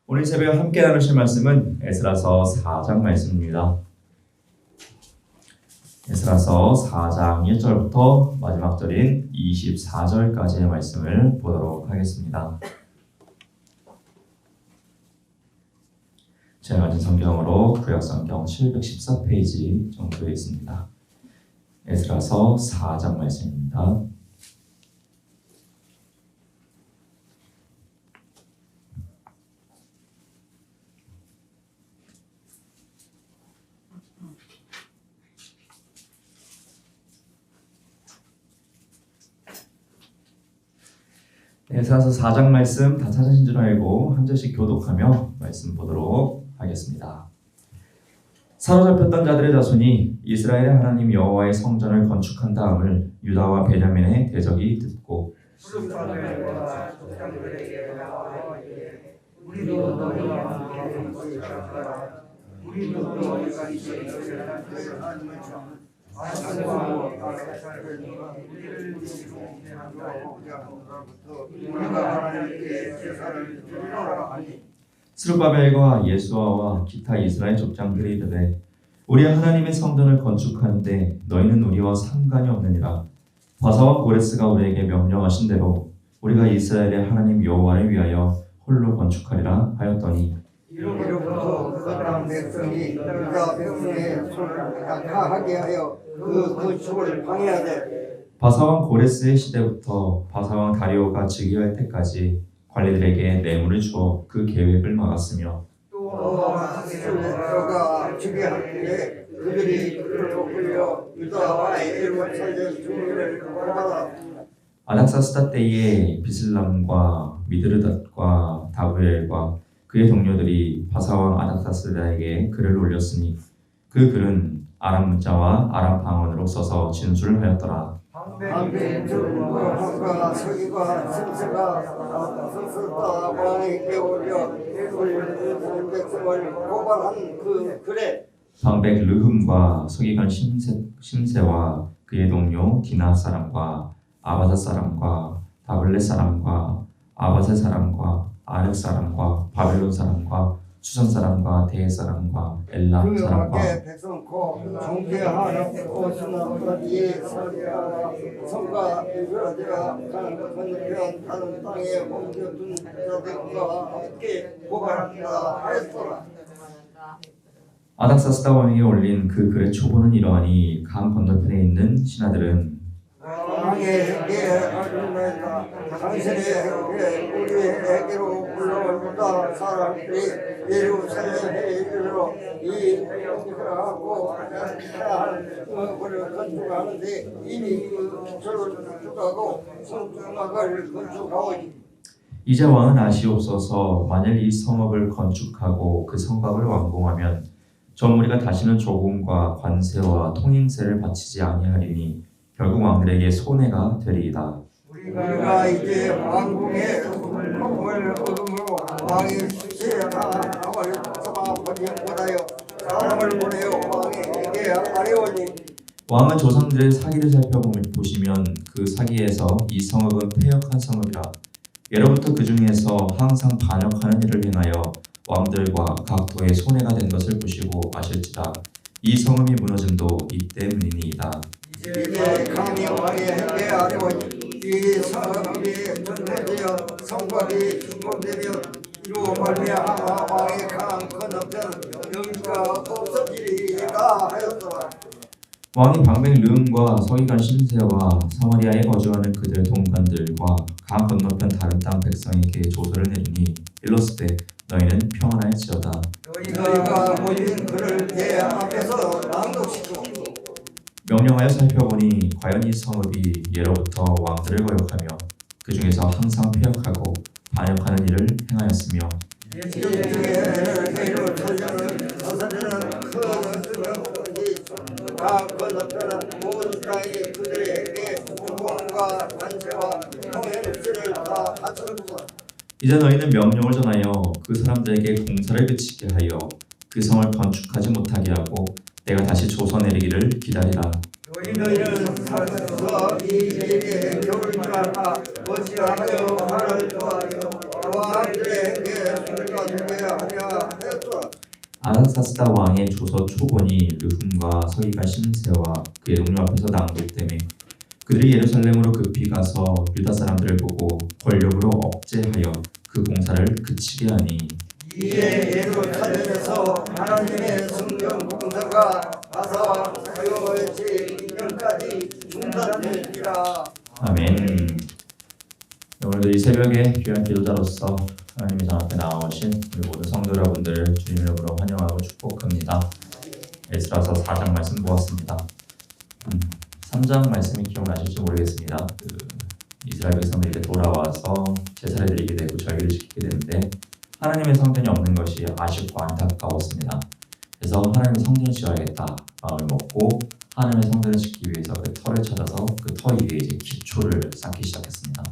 오늘 새벽 함께 나누실 말씀은 에스라서 4장 말씀입니다. 에스라서 4장 1절부터 마지막 절인 24절까지의 말씀을 보도록 하겠습니다. 제가 가진 성경으로 구약성경 714페이지 정도에 있습니다. 에스라서 4장 말씀입니다. 에스라서 4장 말씀 다 찾으신 줄 알고 한 절씩 교독하며 말씀 보도록 하겠습니다. 사로잡혔던 자들의 자손이 이스라엘의 하나님 여호와의 성전을 건축한 다음을 유다와 베냐민의 대적이 듣고 스룹바벨과 예수아와 기타 이스라엘 족장들이 이르되 우리 하나님의 성전을 건축하는데 너희는 우리와 상관이 없느니라. 바사와 고레스가 우리에게 명령하신 대로 우리가 이스라엘의 하나님 여호와를 위하여 홀로 건축하리라 하였더니 이로부터 그 땅 백성이 유다 백성의 손을 약하게 하여 그 건축을 방해하되 바사왕 고레스의 시대부터 바사왕 다리오가 즉위할 때까지 관리들에게 뇌물을 주어 그 계획을 막았으며 또 아스수가 즉위하는데 그들이 그를 끌려 유다와 예루살렘 주민을 고발하라. 아닥사스다 때에 비슬람과 미드르닷과 다브엘과 그의 동료들이 바사왕 아닥사스다에게 글을 올렸으니 그 글은 아람 문자와 아람 방언으로 써서 진술을 하였더라. 방배 중과 서기가 심세가 서스다 왕에게 올려 예루살렘 백성을 고발한 그 글에 방백 르흠과 서기관 심세와 그의 동료 디나 사람과 아바사 사람과 다블렛 사람과 아바세 사람과 아렉 사람과 바벨론 사람과 수산 사람과 대해 사람과 엘람 사람과 그 백성 곧 정죄하는 오순나무가 이 사리와 성과 유라제가 가는 건너편 다른 땅에 옮겨둔 자들과 함께 고발한다 하였더라. 아닥사스다 왕에게 올린 그 글의 초본은 이러하니 강 건너편에 있는 신하들은 왕에게 알리나이다. 당신에게 우리에게로 올라온 유다 사람들이 예루살렘에 이르러 이 건축하고 우리를 건축하는데 이미 그 기초를 건축하고 성막을 건축하오니 이제 왕은 아시옵소서. 만일 이 성읍을 건축하고 그 성곽을 완공하면 전 무리가 다시는 조공과 관세와 통행세를 바치지 아니하리니 결국 왕들에게 손해가 되리이다. 우리가 이제 왕궁의 법을 얻음으로 왕이 수세함을 잡아버리고다여 사람을 보내어 왕에게 아뢰오니 왕은 조상들의 사기를 살펴보시면 그 사기에서 이 성읍은 패역한 성읍이라. 예로부터 그 중에서 항상 반역하는 일을 행하여 왕들과 각 도에 손해가 된 것을 보시고 아실지라. 이 성읍이 무너짐도 이 때문이니이다. 이제 감히 왕에게 아뢰오니 이 성읍이 전되어 성곽이 준공되면 이로 말미암아 왕의 강 건너편 영지가 없어지리라 하였더라. 왕이 방백 르음과 서기관 심세와 사마리아에 거주하는 그들 동관들과 강 건너편 다른 땅 백성에게 조서를 내리니 일렀으되 너희는 평안할지어다. 너희가 모인 그를 내 앞에서 낭독시키고 명령하여 살펴보니 과연 이 성읍이 예로부터 왕들을 거역하며 그 중에서 항상 패역하고 반역하는 일을 행하였으며 각 건너편은 모든 땅이 그들에게 공공과 관세와 통행세를 다 바쳤다. 이제 너희는 명령을 전하여 그 사람들에게 공사를 그치게 하여 그 성을 건축하지 못하게 하고 내가 다시 조서 내리기를 기다리라. 너희는 살면서 이에게 겨울을 알아 어찌하여 하를 좋아하여 왕들에게 술과 도와주게 하려 하였더라. 아닥사스다 왕의 조서 초본이 르훔과 서기관 심세와 그의 동료 앞에서 낭독되매 그들이 예루살렘으로 급히 가서 유다 사람들을 보고 권력으로 억제하여 그 공사를 그치게 하니 이에 예루살렘에서 하나님의 성경 공사가 바사왕 사용을 제2년까지 중단되리라. 아멘. 오늘도 이 새벽에 귀한 기도자로서 하나님의 전 앞에 나오신 우리 모든 성도 여러분들을 주님의 이름으로 환영하고 축복합니다. 에스라서 4장 말씀 보았습니다. 3장 말씀이 기억나실지 모르겠습니다. 이스라엘 백성들이 돌아와서 제사를 드리게 되고 절기를 지키게 되는데 하나님의 성전이 없는 것이 아쉽고 안타까웠습니다. 그래서 하나님의 성전을 지어야겠다 마음을 먹고 하나님의 성전을 짓기 위해서 그 터를 찾아서 그 터 위에 이제 기초를 쌓기 시작했습니다.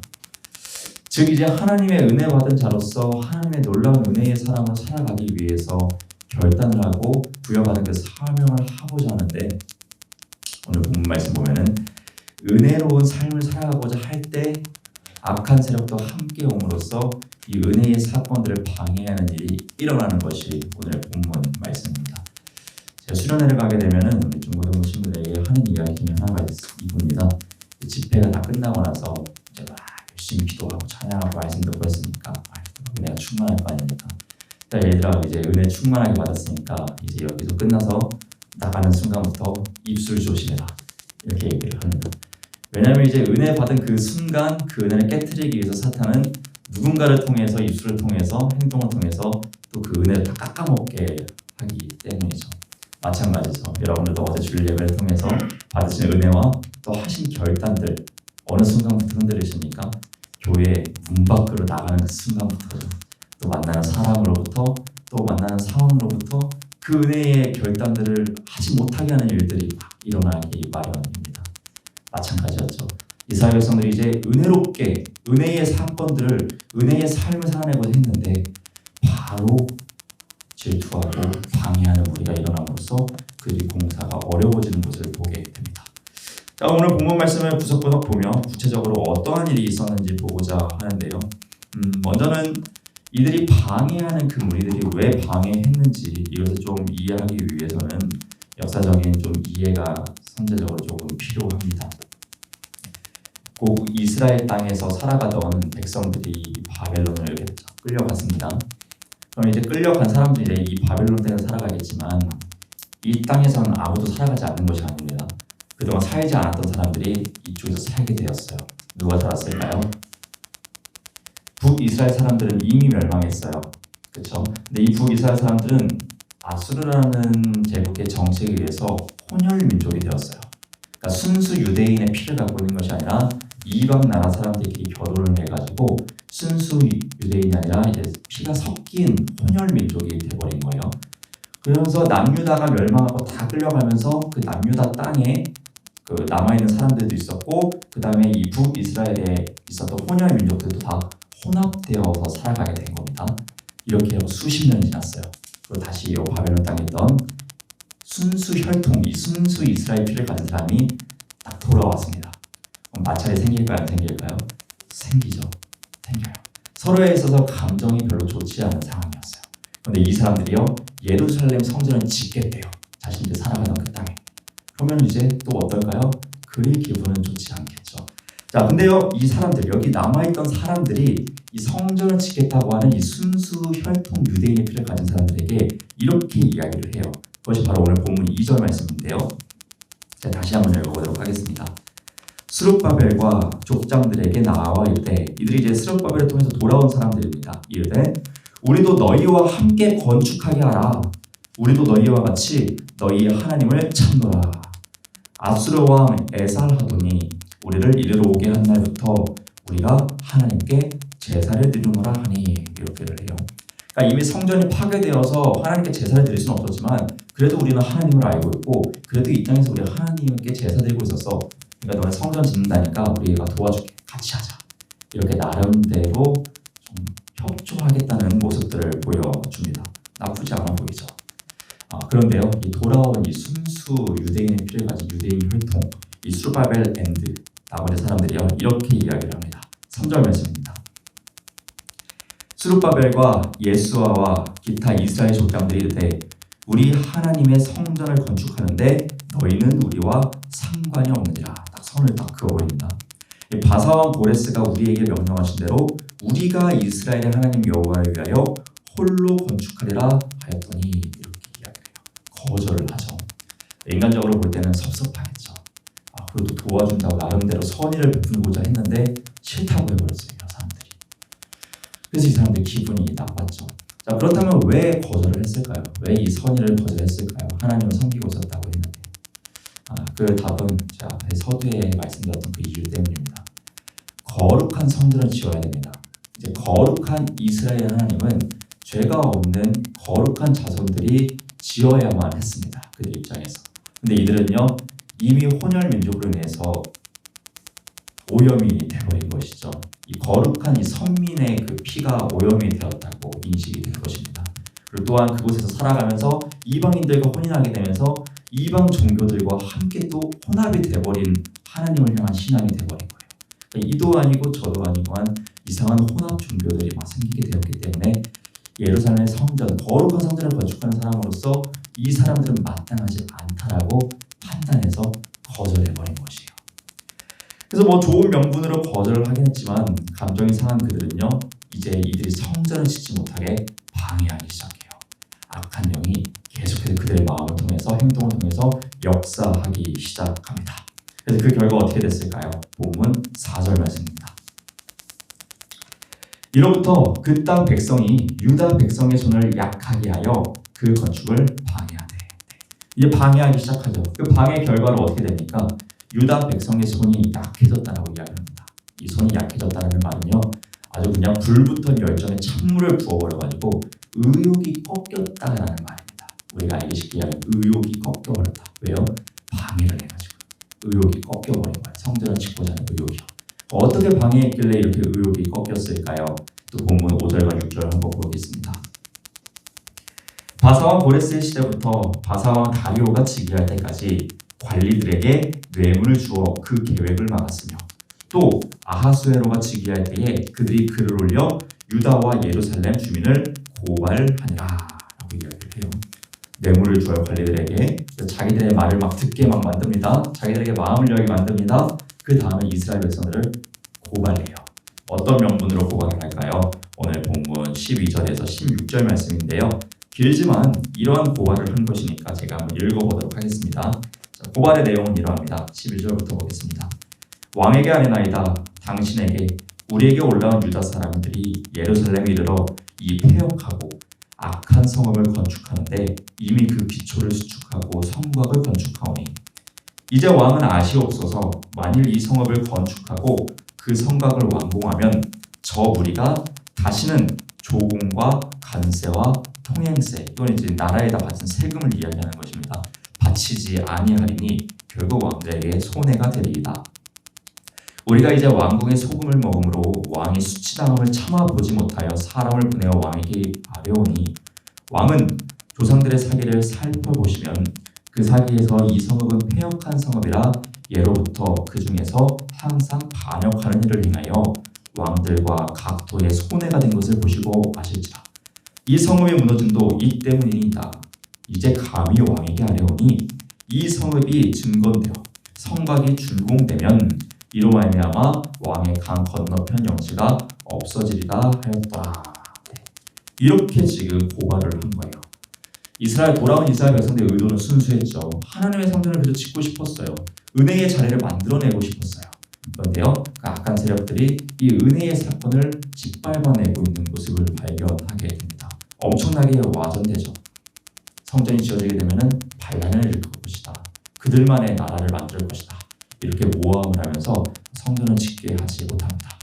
즉 이제 하나님의 은혜 받은 자로서 하나님의 놀라운 은혜의 사람으로 살아가기 위해서 결단을 하고 부여받은 그 사명을 하고자 하는데 오늘 본문 말씀 보면은 은혜로운 삶을 살아가고자 할 때 악한 세력도 함께 옴으로써 이 은혜의 사건들을 방해하는 일이 일어나는 것이 오늘 본문 말씀입니다. 제가 수련회를 가게 되면은 우리 중고등부 친구들에게 하는 이야기 중에 하나가 이겁니다. 집회가 다 끝나고 나서 이제 막 열심히 기도하고 찬양하고 말씀 듣고 했으니까 은혜가 충만할 거 아닙니까? 얘들아 이제 은혜 충만하게 받았으니까 이제 여기서 끝나서 나가는 순간부터 입술 조심해라 이렇게 얘기를 합니다. 왜냐하면 이제 은혜 받은 그 순간 그 은혜를 깨트리기 위해서 사탄은 누군가를 통해서 입술을 통해서 행동을 통해서 또 그 은혜를 다 깎아먹게 하기 때문이죠. 마찬가지죠. 여러분들도 어제 주일 예배를 통해서 받으신 은혜와 또 하신 결단들 어느 순간부터 흔들리십니까? 교회 문 밖으로 나가는 그 순간부터죠. 또 만나는 사람으로부터 또 만나는 상황으로부터 그 은혜의 결단들을 하지 못하게 하는 일들이 막 일어나기 마련입니다. 마찬가지였죠. 이스라엘 백성들이 이제 은혜롭게 은혜의 사건들을 은혜의 삶을 살아내고자 했는데 바로 질투하고 방해하는 무리가 일어남으로써 그들이 공사가 어려워지는 것을 보게 됩니다. 자, 오늘 본문 말씀을 구석구석 보며 구체적으로 어떠한 일이 있었는지 보고자 하는데요. 먼저는 이들이 방해하는 그 무리들이 왜 방해했는지 이것을 좀 이해하기 위해서는 역사적인 좀 이해가 선제적으로 조금 필요합니다. 꼭 이스라엘 땅에서 살아가던 백성들이 바벨론을 끌려갔습니다. 그럼 이제 끌려간 사람들이 이 바벨론 때는 살아가겠지만 이 땅에서는 아무도 살아가지 않는 것이 아닙니다. 그동안 살지 않았던 사람들이 이쪽에서 살게 되었어요. 누가 살았을까요? 북이스라엘 사람들은 이미 멸망했어요. 그렇죠? 근데 이 북이스라엘 사람들은 아수르라는 제국의 정책에 의해서 혼혈 민족이 되었어요. 그러니까 순수 유대인의 피를 갖고 있는 것이 아니라 이방 나라 사람들끼리 결혼을 해가지고 순수 유대인이 아니라 이제 피가 섞인 혼혈 민족이 돼버린 거예요. 그러면서 남유다가 멸망하고 다 끌려가면서 그 남유다 땅에 그 남아있는 사람들도 있었고 그 다음에 이 북이스라엘에 있었던 혼혈 민족들도 다 혼합되어서 살아가게 된 겁니다. 이렇게 하고 수십 년이 지났어요. 그리고 다시 이 바벨론 땅에 있던 순수 혈통, 이 순수 이스라엘 피를 가진 사람이 딱 돌아왔습니다. 그럼 마찰이 생길까요? 안 생길까요? 생기죠. 생겨요. 서로에 있어서 감정이 별로 좋지 않은 상황이었어요. 그런데 이 사람들이요 예루살렘 성전을 짓겠대요. 자신들이 살아가던 그 땅에. 그러면 이제 또 어떨까요? 그의 기분은 좋지 않겠죠. 자, 근데요 이 사람들 여기 남아있던 사람들이 이 성전을 짓겠다고 하는 이 순수 혈통 유대인의 피를 가진 사람들에게 이렇게 이야기를 해요. 그것이 바로 오늘 본문 2절 말씀인데요. 제가 다시 한번 읽어보도록 하겠습니다. 스룹바벨과 족장들에게 나와 이르되 이들이 이제 스룹바벨을 통해서 돌아온 사람들입니다. 이르되 우리도 너희와 함께 건축하게 하라. 우리도 너희와 같이 너희 하나님을 찾노라. 아수르 왕 에살하돈이 우리를 이리로 오게 한 날부터 우리가 하나님께 제사를 드리노라 하니 이렇게를 해요. 그러니까 이미 성전이 파괴되어서 하나님께 제사를 드릴 수는 없었지만 그래도 우리는 하나님을 알고 있고 그래도 이 땅에서 우리 하나님께 제사 드리고 있었어. 그러니까 너네 성전 짓는다니까 우리가 도와줄게. 같이 하자. 이렇게 나름대로 좀 협조하겠다는 모습들을 보여줍니다. 나쁘지 않아 보이죠. 그런데요, 이 돌아온 이 순수 유대인의 피를 가진 유대인 혈통, 이 스룹바벨 나머지 사람들이요 이렇게 이야기를 합니다. 3절 말씀입니다. 스룹바벨과 예수아와 기타 이스라엘 족장들이 이르되 우리 하나님의 성전을 건축하는데 너희는 우리와 상관이 없느니라. 딱 선을 딱 그어버립니다. 바사왕 고레스가 우리에게 명령하신 대로 우리가 이스라엘의 하나님 여호와를 위하여 홀로 건축하리라 하였더니 이렇게 이야기해요. 거절을 하죠. 인간적으로 볼 때는 섭섭하겠죠. 그래도 도와준다고 나름대로 선의를 베풀고자 했는데 싫다고 해버렸어요. 사람들이. 그래서 이 사람들 기분이 나빴죠. 자, 그렇다면 왜 거절을 했을까요? 왜 이 선의를 거절했을까요? 하나님을 섬기고 있었다고 했는데 그 답은 제가 앞에 서두에 말씀드렸던 그 이유 때문입니다. 거룩한 성전을 지어야 됩니다. 이제 거룩한 이스라엘 하나님은 죄가 없는 거룩한 자손들이 지어야만 했습니다. 그들 입장에서. 근데 이들은요 이미 혼혈 민족으로 인해서 오염이 되어버린 것이죠. 이 거룩한 이 선민의 그 피가 오염이 되었다고 인식이 된 것입니다. 그리고 또한 그곳에서 살아가면서 이방인들과 혼인하게 되면서 이방 종교들과 함께 또 혼합이 되어버린 하나님을 향한 신앙이 되어버린 거예요. 그러니까 이도 아니고 저도 아니고 한 이상한 혼합 종교들이 막 생기게 되었기 때문에 예루살렘의 성전, 거룩한 성전을 건축하는 사람으로서 이 사람들은 마땅하지 않다라고 판단해서 거절해버린 것이에요. 그래서 좋은 명분으로 거절을 하긴 했지만 감정이 상한 그들은요 이제 이들이 성전을 짓지 못하게 방해하기 시작해요. 악한 영이 계속해서 그들의 마음을 통해서 행동을 통해서 역사하기 시작합니다. 그래서 그 결과 어떻게 됐을까요? 본문 4절 말씀입니다. 이로부터 그 땅 백성이 유다 백성의 손을 약하게 하여 그 건축을 방해하되 이제 방해하기 시작하죠. 그 방해 결과로 어떻게 됩니까? 유다 백성의 손이 약해졌다라고 이야기합니다. 이 손이 약해졌다는 말은요 아주 그냥 불붙은 열정에 찬물을 부어버려가지고 의욕이 꺾였다라는 말입니다. 우리가 알기 쉽게 이야기하면 의욕이 꺾여버렸다. 왜요? 방해를 해가지고 의욕이 꺾여버린 거예요. 성전을 짓고자 하는 의욕이요. 어떻게 방해했길래 이렇게 의욕이 꺾였을까요? 또 본문 5절과 6절 한번 보겠습니다. 바사왕 고레스의 시대부터 바사왕 다리오가 즉위할 때까지 관리들에게 뇌물을 주어 그 계획을 막았으며 또 아하수에로가 즉위할 때에 그들이 글을 올려 유다와 예루살렘 주민을 고발하니라 라고 이야기를 해요. 뇌물을 주어 관리들에게 자기들의 말을 막 듣게 막 만듭니다. 자기들에게 마음을 열게 만듭니다. 그 다음에 이스라엘 백성들을 고발해요. 어떤 명분으로 고발을 할까요? 오늘 본문 12절에서 16절 말씀인데요. 길지만 이러한 고발을 한 것이니까 제가 한번 읽어보도록 하겠습니다. 자, 고발의 내용은 이러합니다. 11절부터 보겠습니다. 왕에게 아뢰나이다. 당신에게 우리에게 올라온 유다 사람들이 예루살렘에 이르러 이 폐역하고 악한 성읍을 건축하는데 이미 그 기초를 수축하고 성곽을 건축하오니 이제 왕은 아시옵소서. 만일 이 성읍을 건축하고 그 성곽을 완공하면 저 무리가 다시는 조공과 관세와 통행세, 이건 이제 나라에다 바친 세금을 이야기하는 것입니다. 바치지 아니하리니 결국 왕들에게 손해가 되리이다. 우리가 이제 왕궁의 소금을 먹음으로 왕이 수치당함을 참아보지 못하여 사람을 보내어 왕에게 아뢰오니 왕은 조상들의 사기를 살펴보시면 그 사기에서 이 성읍은 폐역한 성읍이라 예로부터 그 중에서 항상 반역하는 일을 행하여 왕들과 각 도에 손해가 된 것을 보시고 아실지라. 이 성읍이 무너짐도 이 때문이니이다. 이제 감히 왕에게 아뢰오니 이 성읍이 증건되어 성곽이 준공되면 이로 말미암아 왕의 강 건너편 영지가 없어지리라 하였더라. 이렇게 지금 고발을 한 거예요. 돌아온 이스라엘 백성들의 의도는 순수했죠. 하나님의 성전을 그저 짓고 싶었어요. 은혜의 자리를 만들어내고 싶었어요. 그런데요, 그 악한 세력들이 이 은혜의 사건을 짓밟아내고 있는 모습을 발견하게 됩니다. 엄청나게 와전되죠. 성전이 지어지게 되면 반란을 일으킬 것이다. 그들만의 나라를 만들 것이다. 이렇게 모함을 하면서 성전을 짓게 하지 못합니다.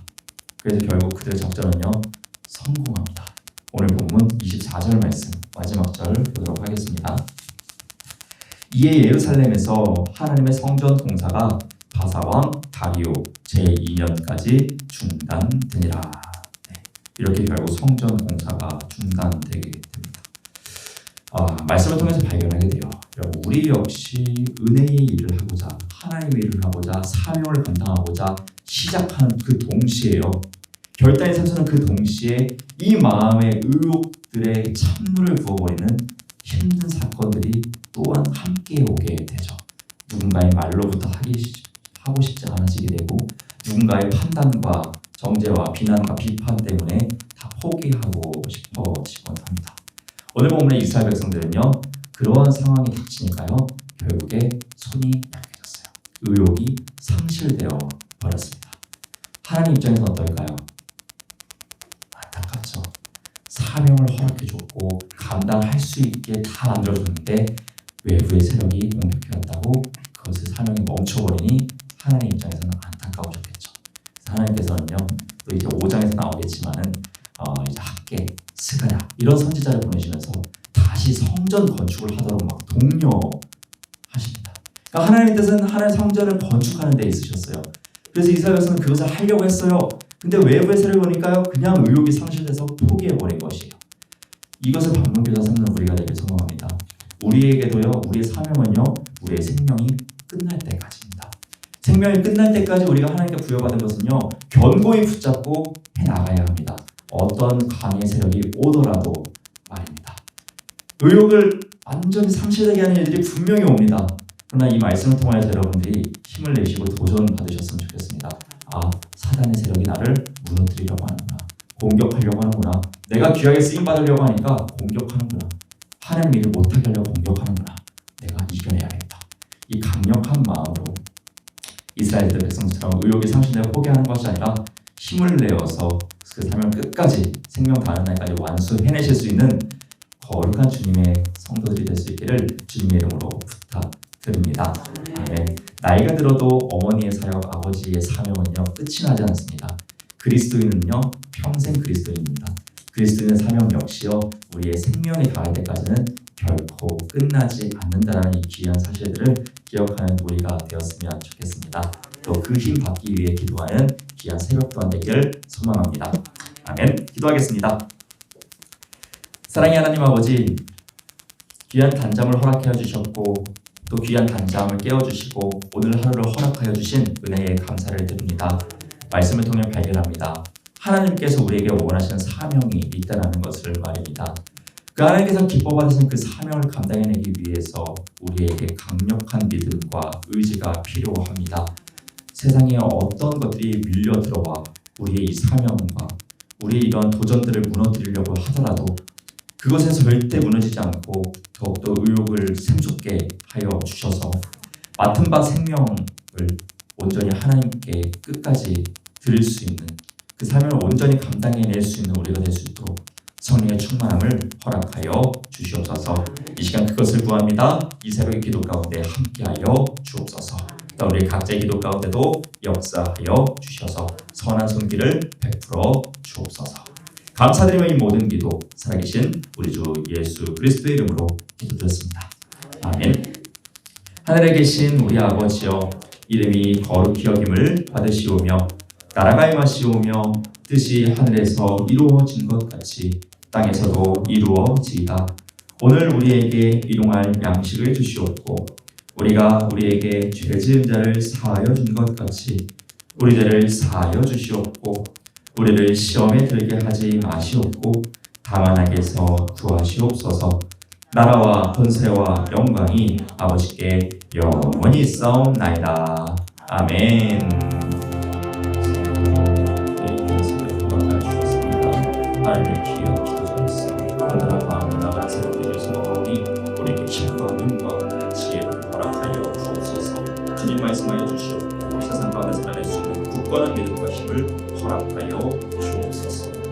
그래서 결국 그들의 작전은요 성공합니다. 오늘 본문 24절 말씀 마지막 절 보도록 하겠습니다. 이에 예루살렘에서 하나님의 성전 공사가 바사왕 다리오 제2년까지 중단되니라. 이렇게 결국 성전 공사가 중단되게 됩니다. 말씀을 통해서 발견하게 돼요. 여러분, 우리 역시 은혜의 일을 하고자, 하나님의 일을 하고자, 사명을 감당하고자 시작하는 그 동시에요, 결단의 상처는 그 동시에 이 마음의 의욕들의 찬물을 부어버리는 힘든 사건들이 또한 함께 오게 되죠. 누군가의 말로부터 하고 싶지 않아지게 되고, 누군가의 판단과 정죄와 비난과 비판 때문에 다 포기하고 싶어지곤 합니다. 오늘 본문의 이스라엘 백성들은요, 그러한 상황이 닥치니까요, 결국에 손이 약해졌어요. 의욕이 상실되어 버렸습니다. 하나님 입장에서 어떨까요? 안타깝죠. 사명을 허락해줬고 감당할 수 있게 다 만들어줬는데 외부의 세력이 공격해왔다고 그것을 사명이 멈춰버리니 하나님 입장에서는 안타까우셨겠죠. 그래서 하나님께서는요, 또 이제 5장에서 나오겠지만은 이제 학개, 스가랴 이런 선지자를 보내시면서 다시 성전 건축을 하도록 막 독려하십니다. 그러니까 하나님의 뜻은 하나님의 성전을 건축하는 데 있으셨어요. 그래서 이스라엘 백성은 그것을 하려고 했어요. 근데 외부의 세력을 보니까요, 그냥 의욕이 상실돼서 포기해버린 것이에요. 이것을 방문교사 삼는 우리가 되길 소망합니다. 우리에게도요, 우리의 사명은요, 우리의 생명이 끝날 때까지입니다. 생명이 끝날 때까지 우리가 하나님께 부여받은 것은요, 견고히 붙잡고 해나가야 합니다. 어떤 강의 세력이 오더라도 말입니다. 의욕을 완전히 상실되게 하는 일들이 분명히 옵니다. 그러나 이 말씀을 통하여 여러분들이 힘을 내시고 도전 받으셨으면 좋겠습니다. 사단의 세력이 나를 무너뜨리려고 하는구나. 공격하려고 하는구나. 내가 귀하게 쓰임받으려고 하니까 공격하는구나. 하나님 일을 못하게 하려고 공격하는구나. 내가 이겨내야겠다. 이 강력한 마음으로 이스라엘들 백성처럼 의욕이 상실되어 포기하는 것이 아니라 힘을 내어서 그 사명 끝까지 생명 다하는 날까지 완수해내실 수 있는 거룩한 주님의 성도들이 될 수 있기를 주님의 이름으로 부탁드립니다. 아멘. 나이가 들어도 어머니의 사역, 아버지의 사명은요, 끝이 나지 않습니다. 그리스도인은요, 평생 그리스도인입니다. 그리스도인의 사명 역시요, 우리의 생명이 다할 때까지는 결코 끝나지 않는다는 이 귀한 사실들을 기억하는 우리가 되었으면 좋겠습니다. 또 그 힘 받기 위해 기도하는 귀한 새벽 또한 되기를 소망합니다. 아멘. 기도하겠습니다. 사랑의 하나님 아버지, 귀한 단잠을 허락하여 주셨고 또 귀한 단잠을 깨워주시고 오늘 하루를 허락하여 주신 은혜에 감사를 드립니다. 말씀을 통해 발견합니다. 하나님께서 우리에게 원하시는 사명이 있다는 것을 말입니다. 그 하나님께서 기뻐 받으신 그 사명을 감당해내기 위해서 우리에게 강력한 믿음과 의지가 필요합니다. 세상에 어떤 것들이 밀려 들어와 우리의 이 사명과 우리의 이러한 도전들을 무너뜨리려고 하더라도 그것에 절대 무너지지 않고 더욱더 의욕을 샘솟게 하여 주셔서 맡은 바 생명을 온전히 하나님께 끝까지 드릴 수 있는 그 사명을 온전히 감당해낼 수 있는 우리가 될 수 있도록 성령의 충만함을 허락하여 주시옵소서. 이 시간 그것을 구합니다. 이 새벽의 기도 가운데 함께하여 주옵소서. 또 우리 각자의 기도 가운데도 역사하여 주셔서 선한 손길을 베풀어 주옵소서. 감사드리며 이 모든 기도 살아계신 우리 주 예수 그리스도의 이름으로 기도드렸습니다. 아멘. 하늘에 계신 우리 아버지여, 이름이 거룩히 여김을 받으시오며 나라가 임하시오며 뜻이 하늘에서 이루어진 것 같이 땅에서도 이루어지이다. 오늘 우리에게 일용할 양식을 주시옵고 우리가 우리에게 죄 지은 자를 사하여 준 것 같이 우리 죄를 사하여 주시옵고 우리를 시험에 들게 하지 마시옵고 다만 악에서 구하시옵소서. 나라와 권세와 영광이 아버지께 영원히 있사옵나이다. 아멘. 하나님의 귀한 기도자였어. 오늘은 마음을 나가 새롭게 소망하오니 우리에게 힘과 능과 지혜를 허락하여 주옵소서. 주님 말씀하여 주시옵고 세상 가운데 살아낼 수 있는 굳건한 믿음과 힘을 허락하여 주옵소서.